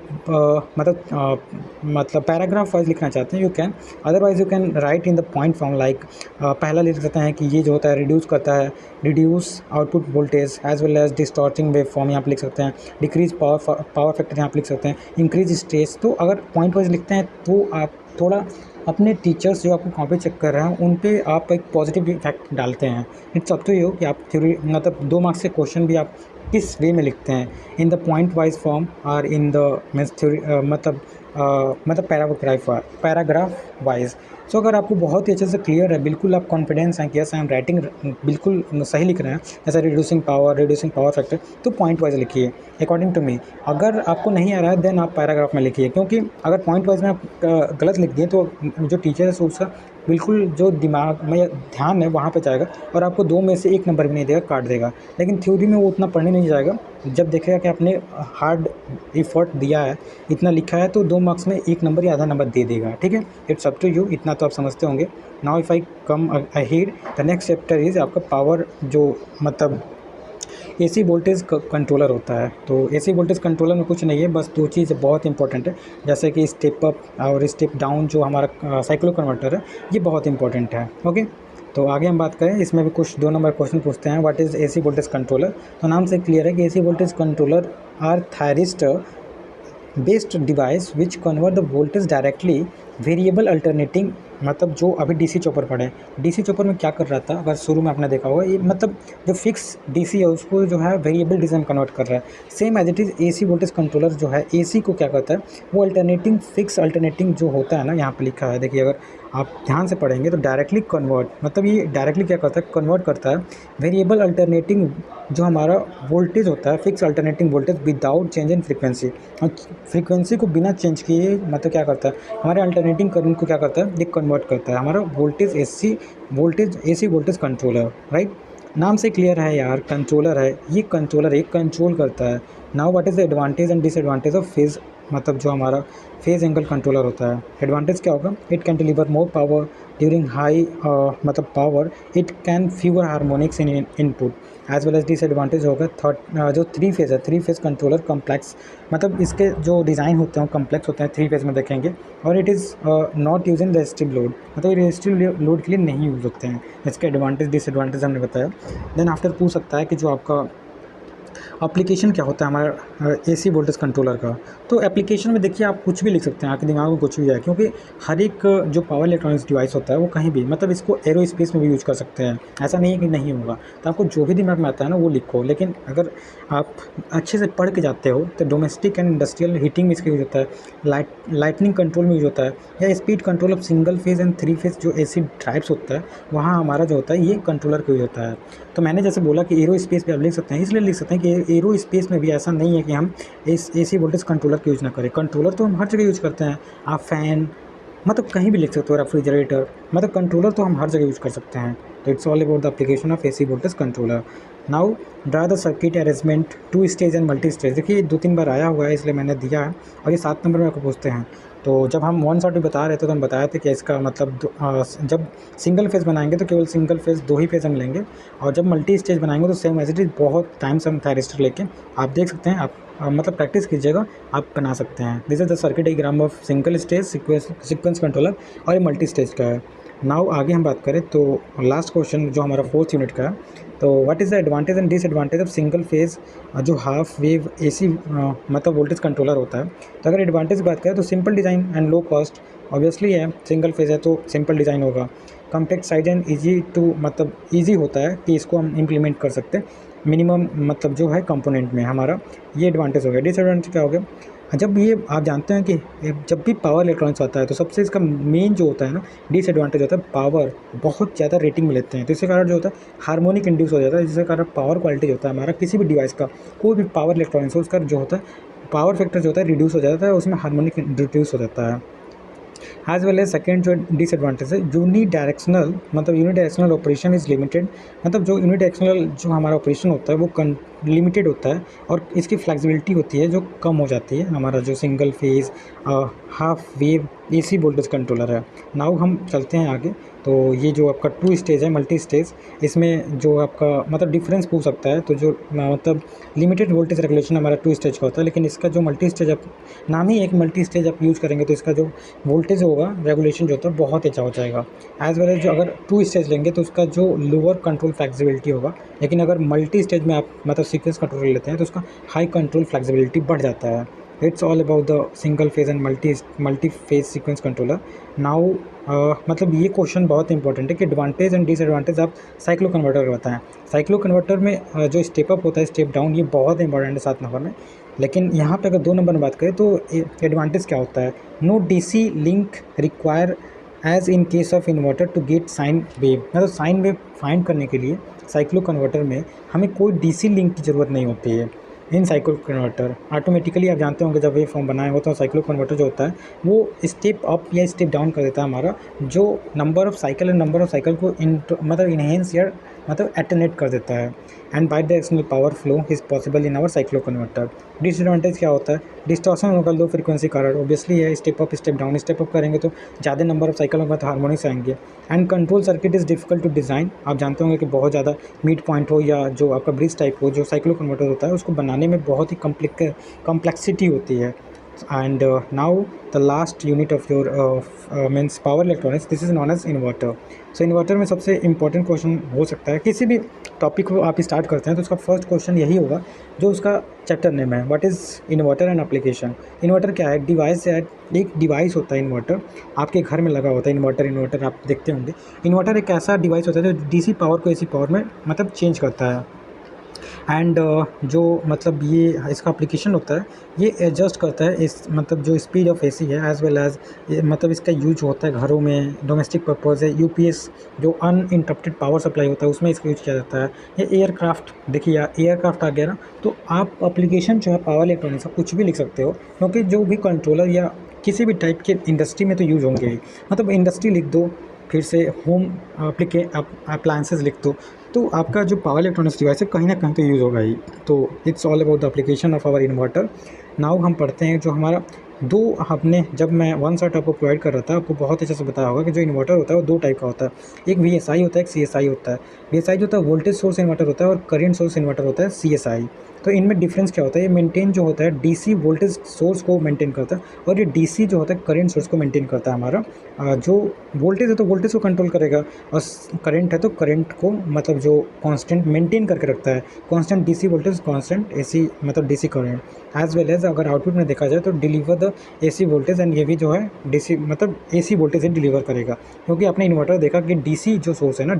मतलब पैराग्राफ वाइज लिखना चाहते हैं you can, otherwise you can write in the point form like पहला लिख सकते हैं कि ये जो होता है रिड्यूस करता है, reduce output voltage as well as distorting wave form यहाँ पे लिख सकते हैं, डिक्रीज पावर फैक्टर यहाँ पे लिख सकते हैं, इंक्रीज स्ट्रेस। तो अगर पॉइंट वाइज लिखते हैं तो आप थोड़ा अपने टीचर्स जो आपको कॉपी चेक कर रहे हैं उन पे आप एक पॉजिटिव इफेक्ट डालते हैं। इट्स अप टू यू कि आप थ्योरी मतलब 2 मार्क्स के क्वेश्चन भी आप किस वे में लिखते हैं, in the point wise form और इन द मीन्स थ्योरी मतलब पैराग्राफ वाइज। सो अगर आपको बहुत ही अच्छे से क्लियर है, बिल्कुल आप कॉन्फिडेंस हैं कि यस आई एम राइटिंग बिल्कुल सही लिख रहे हैं, जैसे रिड्यूसिंग पावर फैक्टर, तो पॉइंट वाइज लिखिए अकॉर्डिंग टू मी। अगर आपको नहीं आ रहा है देन आप पैराग्राफ में लिखिए, क्योंकि अगर पॉइंट वाइज में आप गलत लिख दिए तो जो टीचर है उसका बिल्कुल जो दिमाग में ध्यान है वहाँ पे जाएगा और आपको 2 में से 1 नंबर भी नहीं देगा, काट देगा। लेकिन थ्योरी में वो उतना पढ़ने नहीं जाएगा, जब देखेगा कि आपने हार्ड एफर्ट दिया है, इतना लिखा है, तो 2 मार्क्स में 1 नंबर या आधा नंबर दे देगा। ठीक है, इट्स अप टू यू, इतना तो आप समझते होंगे। Now if I come ahead, the next chapter is आपका पावर, जो मतलब एसी वोल्टेज कंट्रोलर होता है। तो एसी वोल्टेज कंट्रोलर में कुछ नहीं है, बस 2 चीज़ बहुत इंपॉर्टेंट है, जैसे कि स्टेप अप और स्टेप डाउन जो हमारा साइक्लो कन्वर्टर है, ये बहुत इंपॉर्टेंट है। ओके, तो आगे हम बात करें, इसमें भी कुछ 2 नंबर क्वेश्चन पूछते हैं, what is AC voltage controller. तो नाम से क्लियर है कि AC voltage controller are thyristor based device which convert the voltage directly variable alternating. मतलब जो अभी डीसी चॉपर पढ़े, डीसी चॉपर में क्या कर रहा था, अगर शुरू में आपने देखा होगा, ये मतलब जो फिक्स डीसी है उसको जो है वेरिएबल डीसी में कन्वर्ट कर रहा है। Same as it is AC voltage controller जो है एसी को क्या करता है, वो अल्टरनेटिंग फिक्स अल्टरनेटिंग जो होता है ना, यहाँ पे लिखा है देखिए, अगर आप ध्यान से पढ़ेंगे तो डायरेक्टली कन्वर्ट, मतलब ये डायरेक्टली क्या करता है, कन्वर्ट करता है वेरिएबल अल्टरनेटिंग जो हमारा वोल्टेज होता है, fix alternating voltage without change in frequency. और फ्रीक्वेंसी को बिना चेंज किए मतलब क्या करता है, हमारे अल्टरनेटिंग करंट को क्या करता है, ये कन्वर्ट करता है हमारा एसी वोल्टेज कंट्रोलर। राइट, नाम से क्लियर है यार, कंट्रोलर है, ये कंट्रोलर एक कंट्रोल करता है। Now what is the advantage and disadvantage of phase, मतलब जो हमारा फेज एंगल कंट्रोलर होता है। एडवांटेज क्या होगा, it can deliver more power during high मतलब power, it can fewer harmonics in input as well as. Disadvantage होगा जो 3 फेज है, 3 फेज कंट्रोलर कम्प्लेक्स, मतलब इसके जो डिज़ाइन होते हैं कम्प्लेक्स होते हैं, 3 फेज में देखेंगे। और it is not use in resistive load, मतलब रेजिस्टिव लोड के लिए नहीं यूज़ होते हैं। इसके एडवांटेज डिसएडवांटेज हमने बताया। देन आफ्टर पूछ सकता है कि जो आपका एप्लीकेशन क्या होता है हमारा एसी वोल्टेज कंट्रोलर का। तो एप्लीकेशन में देखिए आप कुछ भी लिख सकते हैं, आपके दिमाग में कुछ भी आए, क्योंकि हर एक जो पावर इलेक्ट्रॉनिक्स डिवाइस होता है वो कहीं भी, मतलब इसको एरो स्पेस में भी यूज़ कर सकते हैं, ऐसा नहीं है कि नहीं होगा। तो आपको जो भी दिमाग में आता है ना वो लिखो, लेकिन अगर आप अच्छे से पढ़ के जाते हो तो डोमेस्टिक एंड इंडस्ट्रियल हीटिंग में इसका यूज़ होता है, लाइटनिंग कंट्रोल में यूज़ होता है, या speed control of single phase and 3 phase जो एसी ड्राइव्स होता है, वहाँ हमारा जो होता है ये कंट्रोलर का यूज़ होता है। तो मैंने जैसे बोला कि एरो स्पेस पे आप लिख सकते हैं, इसलिए लिख सकते हैं कि एरो स्पेस में भी ऐसा नहीं है कि हम इस एसी वोल्टेज कंट्रोलर का यूज़ ना करें। कंट्रोलर तो हम हर जगह यूज़ करते हैं, आप फ़ैन मतलब कहीं भी लिख सकते हो, रेफ्रिजरेटर, मतलब कंट्रोलर तो हम हर जगह यूज़ कर सकते हैं। तो it's all about the application of AC voltage controller. Now draw the circuit arrangement 2 stage and multi stage. देखिए 2-3 बार आया हुआ है इसलिए मैंने दिया है, और ये 7 नंबर में आपको पूछते हैं। तो जब हम वन शॉट भी बता रहे थे तो हम बताए थे कि इसका मतलब जब सिंगल फेज़ बनाएंगे तो केवल सिंगल फेज़ 2 ही फेज़ हम लेंगे, और जब मल्टी स्टेज बनाएंगे तो सेम एज इट इज़ बहुत टाइम से हम थायरिस्टर लेके, आप देख सकते हैं, आप मतलब प्रैक्टिस कीजिएगा, आप बना सकते हैं। This is the circuit diagram of single stage sequence controller, और ये मल्टी स्टेज का है। नाउ आगे हम बात करें तो लास्ट क्वेश्चन जो हमारा 4th यूनिट का है, तो what is the advantage and disadvantage of single phase जो हाफ वेव एसी मतलब वोल्टेज कंट्रोलर होता है। तो अगर एडवांटेज की बात करें तो simple design and low cost, obviously है, सिंगल फेज़ है तो सिंपल डिज़ाइन होगा। Compact size and easy to, मतलब ईजी होता है कि इसको हम इम्प्लीमेंट कर सकते हैं मिनिमम मतलब जो है कंपोनेंट में हमारा, ये एडवांटेज हो गया। डिसएडवांटेज क्या हो गया, जब ये आप जानते हैं कि जब भी पावर इलेक्ट्रॉनिक्स आता है तो सबसे इसका मेन जो होता है ना डिसएडवांटेज होता है, पावर बहुत ज़्यादा रेटिंग में लेते हैं, तो इसके कारण जो होता है हार्मोनिक इंड्यूस हो जाता है, जिसके कारण पावर क्वालिटी होता है हमारा किसी भी डिवाइस का, कोई भी पावर इलेक्ट्रॉनिक्स हो उसका जो होता है पावर फैक्टर जो होता है रिड्यूस हो जाता है, उसमें हार्मोनिक रिड्यूस हो जाता है। एज वेल एज सेकेंड जो डिसएडवांटेज है unidirectional operation is limited, मतलब जो यूनी डायरेक्शनल जो हमारा ऑपरेशन होता है वो लिमिटेड होता है और इसकी फ्लेक्सिबिलिटी होती है जो कम हो जाती है। हमारा जो single phase half wave AC voltage controller है। नाउ हम चलते हैं आगे। तो ये जो आपका टू स्टेज है मल्टी स्टेज, इसमें जो आपका मतलब डिफरेंस पूछ सकता है, तो जो मतलब लिमिटेड वोल्टेज रेगुलेशन हमारा टू स्टेज का होता है, लेकिन इसका जो मल्टी स्टेज आप नाम ही एक मल्टी स्टेज आप यूज़ करेंगे तो इसका जो वोल्टेज होगा रेगुलेशन जो होता है बहुत अच्छा हो जाएगा। एज वेल एज जो अगर टू स्टेज लेंगे तो उसका जो लोअर कंट्रोल फ्लेक्सिबिलिटी होगा, लेकिन अगर मल्टी स्टेज में आप मतलब सीक्वेंस कंट्रोल लेते हैं तो उसका हाई कंट्रोल फ्लेक्सिबिलिटी बढ़ जाता है। It's all about the single phase and multi phase sequence controller. Now मतलब ये क्वेश्चन बहुत इंपॉर्टेंट है कि एडवांटेज एंड डिसएडवांटेज आप साइक्लो कन्वर्टर का बताएं। साइक्लो कन्वर्टर में जो स्टेप अप होता है स्टेप डाउन ये बहुत इंपॉर्टेंट है 7 नंबर में, लेकिन यहाँ पे अगर 2 नंबर में बात करें तो एडवांटेज क्या होता है, no DC link require as in case of inverter to get sine wave, मतलब साइन वेव फाइंड करने के लिए साइक्लो कन्वर्टर में हमें कोई डीसी लिंक की ज़रूरत नहीं होती है। इन साइक्लो कन्वर्टर ऑटोमेटिकली आप जानते होंगे जब वेव फॉर्म बनाए हो तो साइक्लो कन्वर्टर जो होता है वो स्टेप अप या स्टेप डाउन कर देता है हमारा जो नंबर ऑफ साइकिल है, नंबर ऑफ साइकिल को मतलब इनहेंस या मतलब एटरनेट कर देता है। And bidirectional power flow is possible in our cycloconverter. Disadvantage क्या होता है, डिस्टॉर्शन होगा लो फ्रीक्वेंसी कारण, ऑब्वियसली है स्टेप अप स्टेप अप करेंगे तो ज़्यादा नंबर ऑफ साइकिल होगा तो हार्मोनिक्स आएंगे। And control circuit is difficult to design, आप जानते होंगे कि बहुत ज़्यादा मिड पॉइंट हो या जो आपका ब्रिज टाइप हो जो साइक्लो कन्वर्टर होता है उसको बनाने में बहुत ही कम्प्लेक्सिटी होती है। And now the last unit of your means power electronics, this is known as inverter. So inverter में सबसे इंपॉर्टेंट क्वेश्चन हो सकता है किसी भी टॉपिक को आप स्टार्ट करते हैं तो उसका फर्स्ट क्वेश्चन यही होगा जो उसका चैप्टर नेम है, what is inverter and application. Inverter क्या है, डिवाइस है, एक डिवाइस होता है इन्वर्टर, आपके घर में लगा होता है इन्वर्टर आप देखते होंगे। इन्वर्टर एक ऐसा डिवाइस होता है जो डीसी पावर को एसी पावर में मतलब चेंज करता है। एंड जो मतलब ये इसका एप्लीकेशन होता है ये एडजस्ट करता है इस मतलब जो स्पीड ऑफ एसी है एज वेल एज मतलब इसका यूज होता है घरों में, डोमेस्टिक पर्पज़ है, यूपीएस जो अनइंटरप्टेड पावर सप्लाई होता है उसमें इसका यूज किया जाता है। ये एयरक्राफ्ट देखिए एयरक्राफ्ट आ गया ना, तो आप एप्लीकेशन जो है पावर इलेक्ट्रॉनिक्स का कुछ भी लिख सकते हो, क्योंकि जो भी कंट्रोलर या किसी भी टाइप के इंडस्ट्री में तो यूज़ होंगे ही, मतलब इंडस्ट्री लिख दो, फिर से होम अप्लायंसेस लिख दो, तो आपका जो पावर इलेक्ट्रॉनिक्स डिवाइस है कहीं ना कहीं तो यूज़ होगा ही। तो it's all about the application of our inverter. Now हम पढ़ते हैं जो हमारा दो, आपने जब मैं वन शॉट आपको प्रोवाइड कर रहा था आपको बहुत अच्छे से बताया होगा कि जो इन्वर्टर होता है वो 2 टाइप का होता है, एक VSI होता है, एक CSI होता है। VSI जो होता है वोल्टेज सोर्स इन्वर्टर होता है और करेंट सोर्स इन्वर्टर होता है CSI। तो इनमें डिफरेंस क्या होता है, ये मेंटेन जो होता है डीसी वोल्टेज सोर्स को मेंटेन करता है और ये डीसी जो होता है करंट सोर्स को मेंटेन करता है हमारा। जो वोल्टेज है तो वोल्टेज को कंट्रोल करेगा और करंट है तो करंट को मतलब जो कांस्टेंट मेंटेन करके रखता है, constant DC voltage constant AC मतलब DC current. As well as अगर आउटपुट में देखा जाए तो deliver the AC voltage, and ये भी जो है डीसी मतलब एसी वोल्टेज ही डिलीवर करेगा, क्योंकि आपने इन्वर्टर देखा कि डीसी जो सोर्स है ना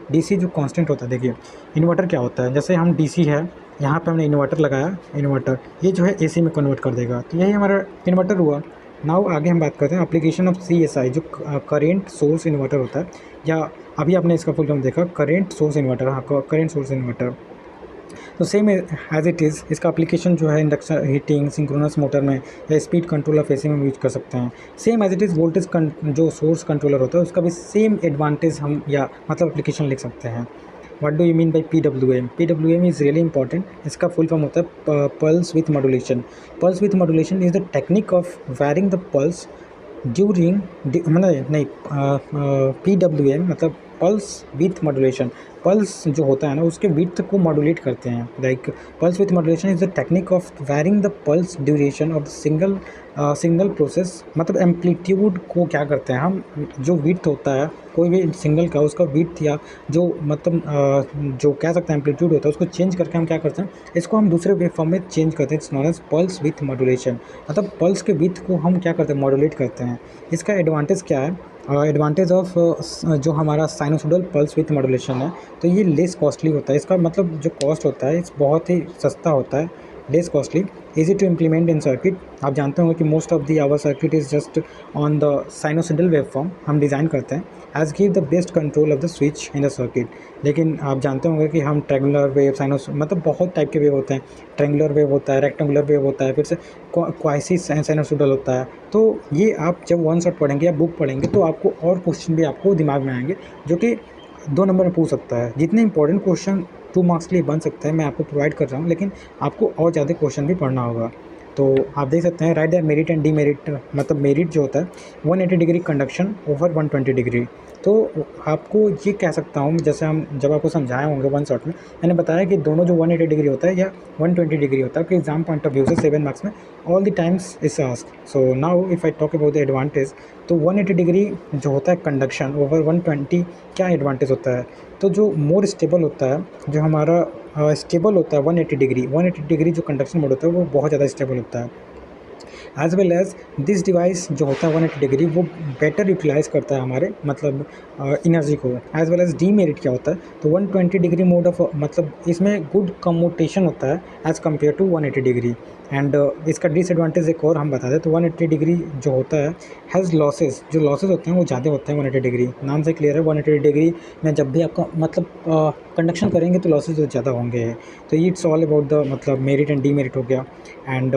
डीसी जो कांस्टेंट होता है। देखिए इन्वर्टर क्या होता है, जैसे हम डीसी है यहाँ पे हमने इन्वर्टर लगाया, इन्वर्टर ये जो है एसी में कन्वर्ट कर देगा, तो यही हमारा इन्वर्टर हुआ। नाउ आगे हम बात करते हैं एप्लीकेशन ऑफ CSI जो करेंट सोर्स इन्वर्टर होता है, या अभी आपने इसका फुल फॉर्म देखा करेंट सोर्स इन्वर्टर, हाँ करेंट सोर्स इन्वर्टर। तो सेम एज इट इज़ इसका एप्लीकेशन जो है इंडक्शन हीटिंग सिंक्रोनस मोटर में या स्पीड कंट्रोल ऑफ एसी में यूज कर सकते हैं। Same as it is voltage जो सोर्स कंट्रोलर होता है उसका भी सेम एडवांटेज हम या मतलब एप्लीकेशन लिख सकते हैं। What do you mean by PWM? PWM is really important, इसका फुल फॉर्म होता है pulse width modulation. Pulse width modulation is the technique of varying the pulse during मतलब नहीं PWM मतलब पल्स विथ मॉड्यूलेशन। पल्स जो होता है ना उसके विड्थ को मॉड्यूलेट करते हैं, like pulse width modulation is the technique of varying the pulse duration of single process, मतलब एम्पलीट्यूड को क्या करते हैं हम, जो विड्थ होता है कोई भी सिंगल का उसका विड्थ या जो मतलब जो कह सकते हैं एम्पलीट्यूड होता है उसको चेंज करके हम क्या करते हैं इसको हम दूसरे वेव फॉर्म में चेंज करते हैं, it's known as pulse width modulation. मतलब पल्स के विड्थ को हम क्या करते हैं मॉड्यूलेट करते हैं। इसका एडवांटेज क्या है, एडवांटेज ऑफ जो हमारा साइनोसोडल पल्स विथ मॉड्यूलेशन है तो ये लेस कॉस्टली होता है, इसका मतलब जो कॉस्ट होता है इस बहुत ही सस्ता होता है less costly, easy to implement in circuit. आप जानते होंगे कि most of the our circuit is just on the sinusoidal waveform हम डिज़ाइन करते हैं, as give the best control of the switch in the circuit. लेकिन आप जानते होंगे कि हम ट्रेंगुलर वेव, साइनोस मतलब बहुत टाइप के वेव होते हैं, ट्रेंगुलर वेव होता है, रेक्टेंगुलर वेव होता है, फिर से क्वासी साइनोसॉइडल होता है। तो ये आप जब वन शॉट पढ़ेंगे या बुक पढ़ेंगे तो आपको और क्वेश्चन भी आपको दिमाग में आएंगे जो कि 2 नंबर में पूछ सकता है। जितने इंपॉर्टेंट क्वेश्चन 2 मार्क्स के लिए बन सकता है मैं आपको प्रोवाइड कर रहा हूँ, लेकिन आपको और ज़्यादा क्वेश्चन भी पढ़ना होगा। तो आप देख सकते हैं, right the merit and demerit, मतलब मेरिट जो होता है 180 डिग्री कंडक्शन ओवर 120 डिग्री। तो आपको ये कह सकता हूँ, जैसे हम जब आपको समझाए होंगे वन शॉट में, मैंने बताया कि दोनों जो 180 डिग्री होता है या 120 डिग्री होता है, कि एग्जाम पॉइंट ऑफ व्यू से 7 मार्क्स में all the times is ask. So now if I talk about the advantage, तो 180 डिग्री जो होता है कंडक्शन ओवर 120, क्या एडवांटेज होता है? तो जो मोर स्टेबल होता है, जो हमारा स्टेबल होता है 180 डिग्री जो कंडक्शन मोड होता है वो बहुत ज़्यादा स्टेबल होता है। As well as this device जो होता है 180 डिग्री वो बेटर यूटिलाइज़ करता है हमारे मतलब एनर्जी को। एज वेल एज डीमेरिट क्या होता है, तो 120 डिग्री मोड ऑफ मतलब इसमें गुड कम्यूटेशन होता है as compare to 180 degree. And इसका डिसएडवांटेज एक और हम बता दें तो 180 डिग्री जो होता है हैज़ लॉसेस, जो लॉसेस होते हैं वो ज़्यादा होते हैं 180 डिग्री। नाम से क्लियर है, 180 डिग्री में जब भी आपका मतलब कंडक्शन करेंगे तो लॉसेस ज़्यादा होंगे। तो इट्स ऑल अबाउट द मतलब मेरिट एंड डीमेरिट हो गया। And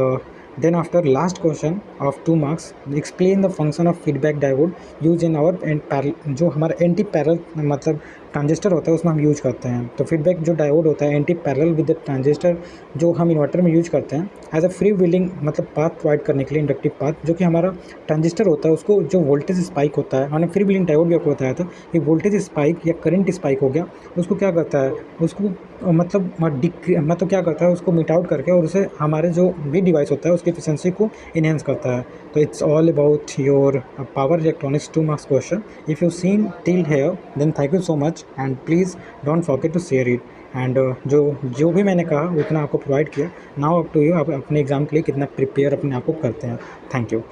then after last question of 2 marks, explain the function of feedback diode used in our जो हमारा एंटी पैरल मतलब ट्रांजिस्टर होता है उसमें हम यूज करते हैं। तो फीडबैक जो डायोड होता है anti parallel with the transistor जो हम इन्वर्टर में यूज करते हैं एज अ फ्री व्हीलिंग मतलब पाथ प्रोवाइड करने के लिए, इंडक्टिव पाथ, जो कि हमारा ट्रांजिस्टर होता है उसको जो वोल्टेज स्पाइक होता है, हमने फ्री व्हीलिंग डायोड भी आपको बताया था कि वोल्टेज स्पाइक या करंट स्पाइक हो गया, उसको क्या करता है, उसको मतलब क्या करता है, उसको मीट आउट करके और उसे हमारे जो भी डिवाइस होता है उसकी एफिशिएंसी को इन्हेंस करता है। तो it's all about your power electronics 2 marks question. If you seen till here then thank you so much and please don't forget to share it. And जो भी मैंने कहा उतना आपको प्रोवाइड किया। नाउ अप टू यू, आप अपने exam के लिए कितना प्रिपेयर अपने आप को करते हैं। Thank you.